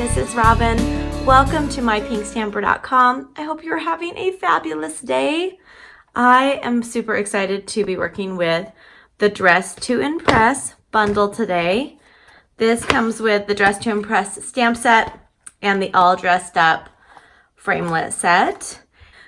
this is Robyn. Welcome to mypinkstamper.com. I hope you're having a fabulous day. I am super excited to be working with the Dress to Impress bundle today. This comes with the Dress to Impress stamp set and the All Dressed Up framelit set.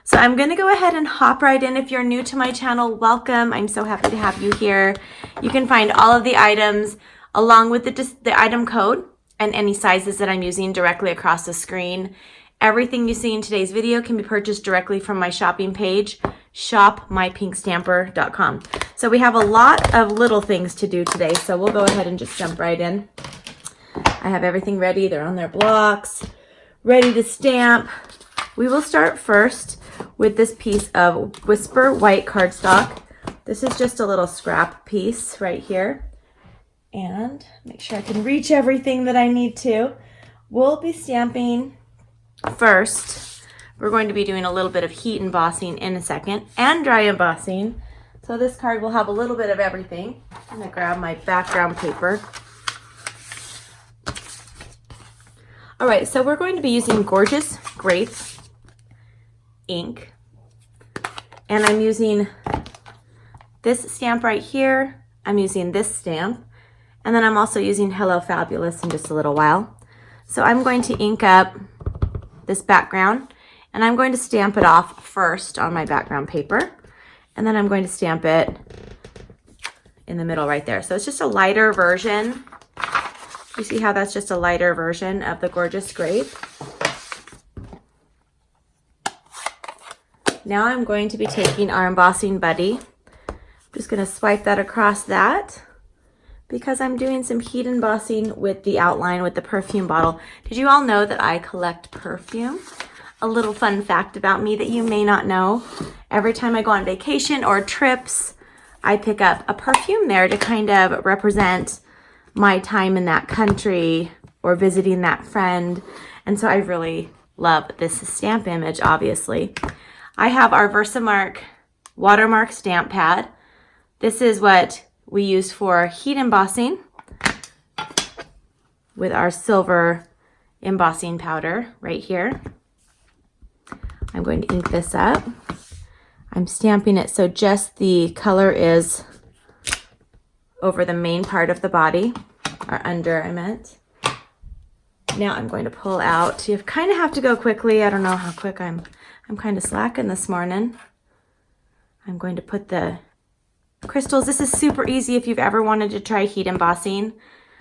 So I'm going to go ahead and hop right in. If you're new to my channel, welcome. I'm so happy to have you here. You can find all of the items along with the item code and any sizes that I'm using directly across the screen. Everything you see in today's video can be purchased directly from my shopping page, shopmypinkstamper.com. So we have a lot of little things to do today, so we'll go ahead and just jump right in. I have everything ready. They're on their blocks, ready to stamp. We will start first with this piece of Whisper White cardstock. This is just a little scrap piece right here. And make sure I can reach everything that I need to. We'll be stamping first. We're going to be doing a little bit of heat embossing in a second and dry embossing. So this card will have a little bit of everything. I'm going to grab my background paper. All right, so we're going to be using Gorgeous Grape ink. And I'm using this stamp right here. I'm using this stamp. And then I'm also using Hello Fabulous in just a little while. So I'm going to ink up this background and I'm going to stamp it off first on my background paper. And then I'm going to stamp it in the middle right there. So it's just a lighter version. You see how that's just a lighter version of the Gorgeous Grape. Now I'm going to be taking our embossing buddy. I'm just going to swipe that across that, because I'm doing some heat embossing with the outline with the perfume bottle. Did you all know that I collect perfume? A little fun fact about me that you may not know. Every time I go on vacation or trips, I pick up a perfume there to kind of represent my time in that country or visiting that friend. And so I really love this stamp image, obviously. I have our Versamark watermark stamp pad. This is what we use for heat embossing with our silver embossing powder right here. I'm going to ink this up. I'm stamping it so just the color is over the main part of the body, or under, I meant. Now I'm going to pull out. You kind of have to go quickly. I don't know how quick I'm kind of slacking this morning. I'm going to put the crystals. This is super easy if you've ever wanted to try heat embossing.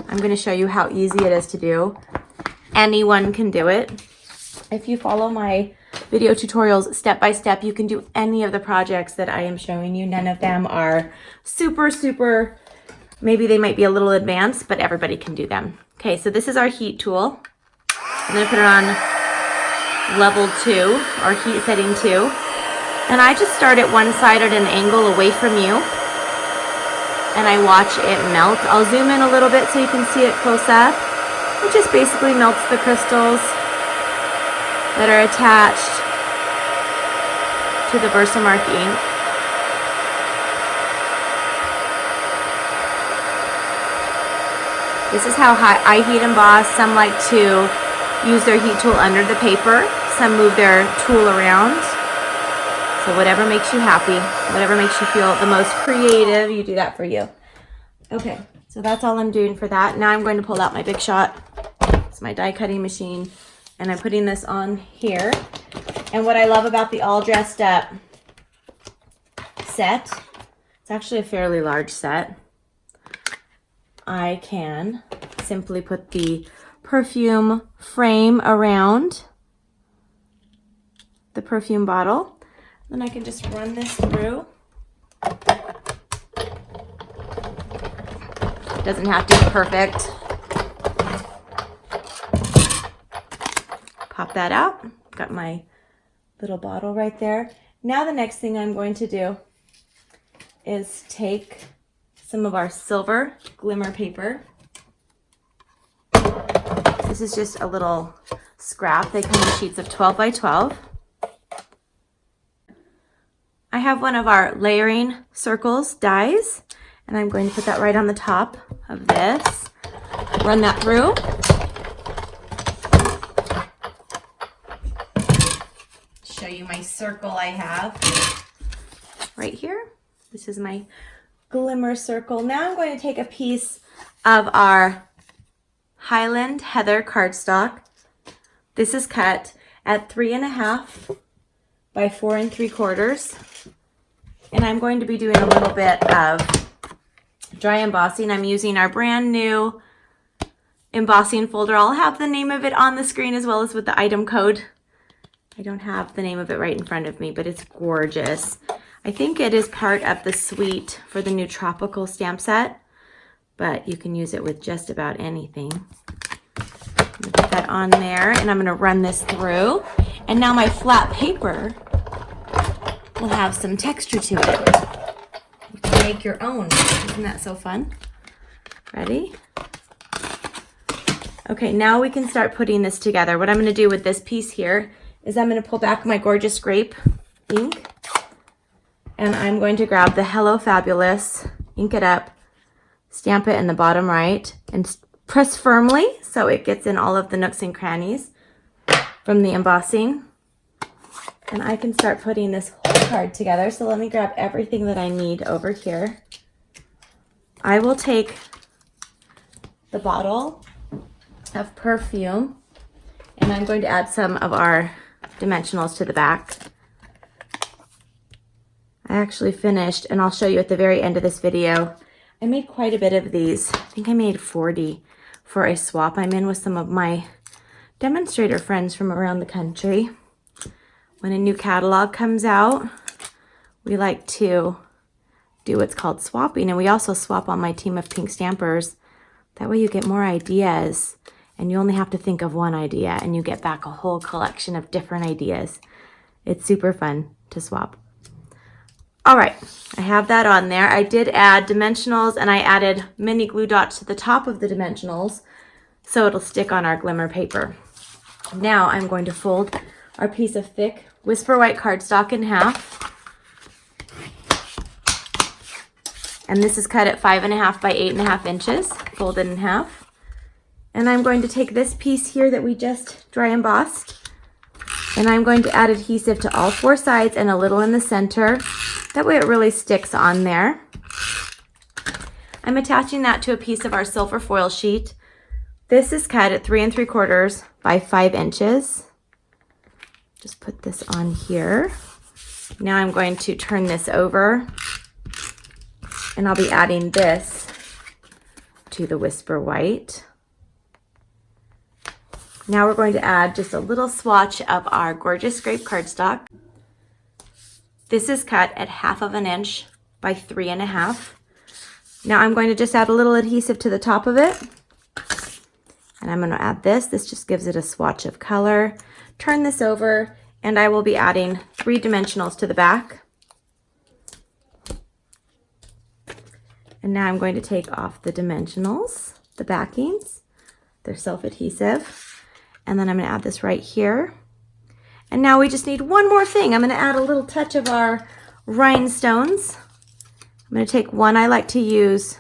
I'm going to show you how easy it is to do. Anyone can do it. If you follow my video tutorials step by step, you can do any of the projects that I am showing you. None of them are super, maybe they might be a little advanced, but everybody can do them. Okay, so this is our heat tool. I'm going to put it on level 2 or heat setting 2. And I just start at one side at an angle away from you. And I watch it melt. I'll zoom in a little bit so you can see it close up. It just basically melts the crystals that are attached to the Versamark ink. This is how I heat emboss. Some like to use their heat tool under the paper. Some move their tool around. So whatever makes you happy, whatever makes you feel the most creative, you do that for you. Okay, so that's all I'm doing for that. Now I'm going to pull out my Big Shot. It's my die cutting machine. And I'm putting this on here. And what I love about the All Dressed Up set, it's actually a fairly large set. I can simply put the perfume frame around the perfume bottle. Then I can just run this through. Doesn't have to be perfect. Pop that out. Got my little bottle right there. Now the next thing I'm going to do is take some of our silver glimmer paper. This is just a little scrap. They come in sheets of 12 by 12. I have one of our layering circles dies, and I'm going to put that right on the top of this. Run that through. show you my circle I have right here. This is my glimmer circle. Now I'm going to take a piece of our Highland Heather cardstock. This is cut at 3.5 by 4 3/4. And I'm going to be doing a little bit of dry embossing. I'm using our brand new embossing folder. I'll have the name of it on the screen as well as with the item code. I don't have the name of it right in front of me, but it's gorgeous. I think it is part of the suite for the new tropical stamp set, but you can use it with just about anything. Put that on there, and I'm going to run this through. And now my flat paper will have some texture to it. You can make your own. Isn't that so fun? Ready? Okay, now we can start putting this together. What I'm going to do with this piece here is I'm going to pull back my gorgeous grape ink, and I'm going to grab the Hello Fabulous, ink it up, stamp it in the bottom right, and press firmly so it gets in all of the nooks and crannies from the embossing. And I can start putting this whole card together. So let me grab everything that I need over here. I will take the bottle of perfume, and I'm going to add some of our dimensionals to the back. I actually finished, and I'll show you at the very end of this video, I made quite a bit of these. I think I made 40 for a swap I'm in with some of my demonstrator friends from around the country. When a new catalog comes out, we like to do what's called swapping, and we also swap on my team of pink stampers. That way you get more ideas, and you only have to think of one idea, and you get back a whole collection of different ideas. It's super fun to swap. All right, I have that on there. I did add dimensionals, and I added mini glue dots to the top of the dimensionals so it'll stick on our glimmer paper. Now I'm going to fold our piece of thick Whisper White cardstock in half. And this is cut at 5.5 by 8.5 inches, folded in half. And I'm going to take this piece here that we just dry embossed, and I'm going to add adhesive to all 4 sides and a little in the center. That way it really sticks on there. I'm attaching that to a piece of our silver foil sheet. This is cut at 3 3/4 by 5 inches. Just put this on here. Now I'm going to turn this over, and I'll be adding this to the Whisper White. Now we're going to add just a little swatch of our gorgeous grape cardstock. This is cut at 1/2 inch by 3.5. Now I'm going to just add a little adhesive to the top of it. And I'm going to add this. This just gives it a swatch of color. Turn this over, and I will be adding 3 dimensionals to the back. And now I'm going to take off the dimensionals, the backings. They're self-adhesive. And then I'm going to add this right here. And now we just need one more thing. I'm going to add a little touch of our rhinestones. I'm going to take one. I like to use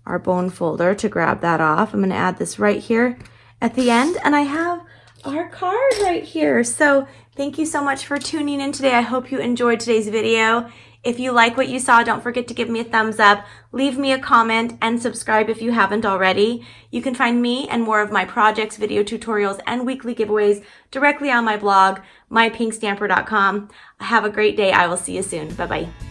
our bone folder to grab that off. I'm going to add this right here at the end, and I have our card right here. So thank you so much for tuning in today. I hope you enjoyed today's video. If you like what you saw, don't forget to give me a thumbs up, leave me a comment, and subscribe if you haven't already. You can find me and more of my projects, video tutorials, and weekly giveaways directly on my blog, mypinkstamper.com. Have a great day. I will see you soon. Bye-bye.